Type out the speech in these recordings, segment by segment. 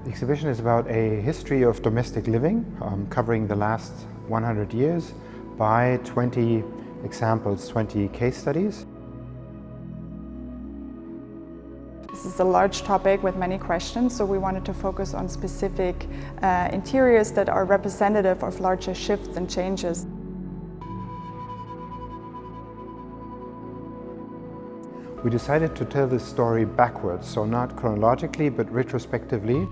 The exhibition is about a history of domestic living, covering the last 100 years by 20 examples, 20 case studies. This is a large topic with many questions, so we wanted to focus on specific interiors that are representative of larger shifts and changes. We decided to tell this story backwards, so not chronologically but retrospectively.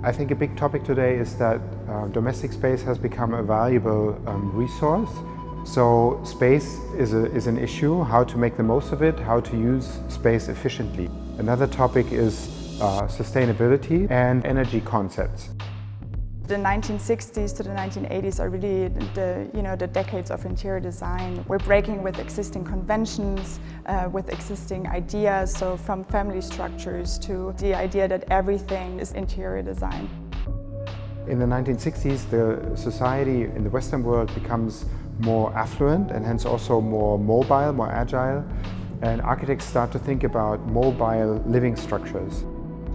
I think a big topic today is that domestic space has become a valuable resource. So space is an issue, how to make the most of it, how to use space efficiently. Another topic is sustainability and energy concepts. The 1960s to the 1980s are really the decades of interior design. We're breaking with existing conventions, with existing ideas, so from family structures to the idea that everything is interior design. In the 1960s, the society in the Western world becomes more affluent and hence also more mobile, more agile, and architects start to think about mobile living structures.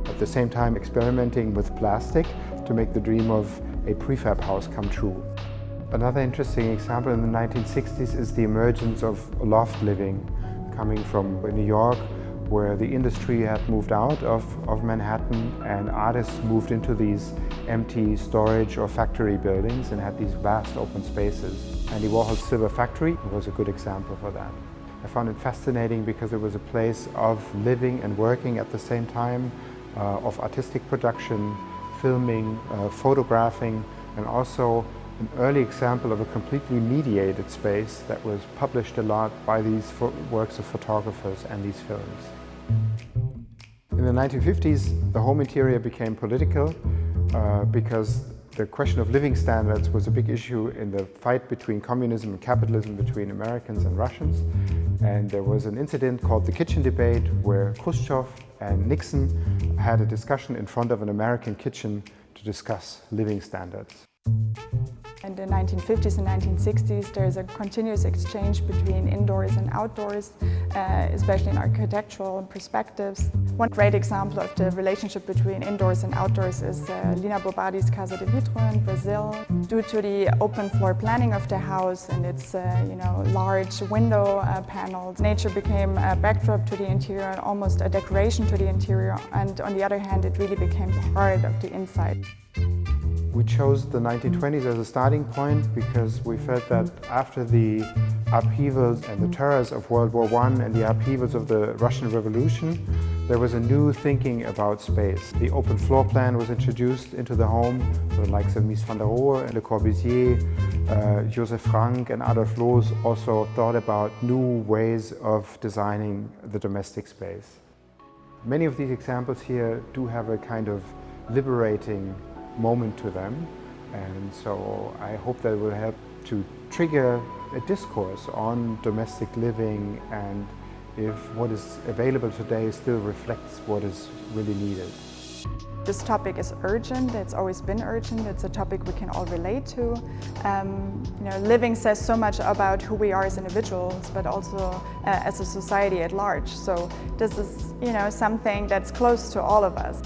At the same time experimenting with plastic to make the dream of a prefab house come true. Another interesting example in the 1960s is the emergence of loft living, coming from New York, where the industry had moved out of Manhattan and artists moved into these empty storage or factory buildings and had these vast open spaces. Andy Warhol's Silver Factory was a good example for that. I found it fascinating because it was a place of living and working at the same time, of artistic production, filming, photographing, and also an early example of a completely mediated space that was published a lot by these works of photographers and these films. In the 1950s, the home interior became political because the question of living standards was a big issue in the fight between communism and capitalism between Americans and Russians. And there was an incident called the kitchen debate where Khrushchev and Nixon had a discussion in front of an American kitchen to discuss living standards. In the 1950s and 1960s, there's a continuous exchange between indoors and outdoors, especially in architectural perspectives. One great example of the relationship between indoors and outdoors is Lina Bo Bardi's Casa de Vidro in Brazil. Due to the open floor planning of the house and its large window panels, nature became a backdrop to the interior and almost a decoration to the interior. And on the other hand, it really became part of the inside. We chose the 1920s as a starting point because we felt that after the upheavals and the terrors of World War I and the upheavals of the Russian Revolution, there was a new thinking about space. The open floor plan was introduced into the home, so the likes of Mies van der Rohe and Le Corbusier, Joseph Frank and Adolf Loos also thought about new ways of designing the domestic space. Many of these examples here do have a kind of liberating moment to them, and so I hope that will help to trigger a discourse on domestic living and if what is available today still reflects what is really needed. This topic is urgent, it's always been urgent, it's a topic we can all relate to. Living says so much about who we are as individuals, but also as a society at large. So this is something that's close to all of us.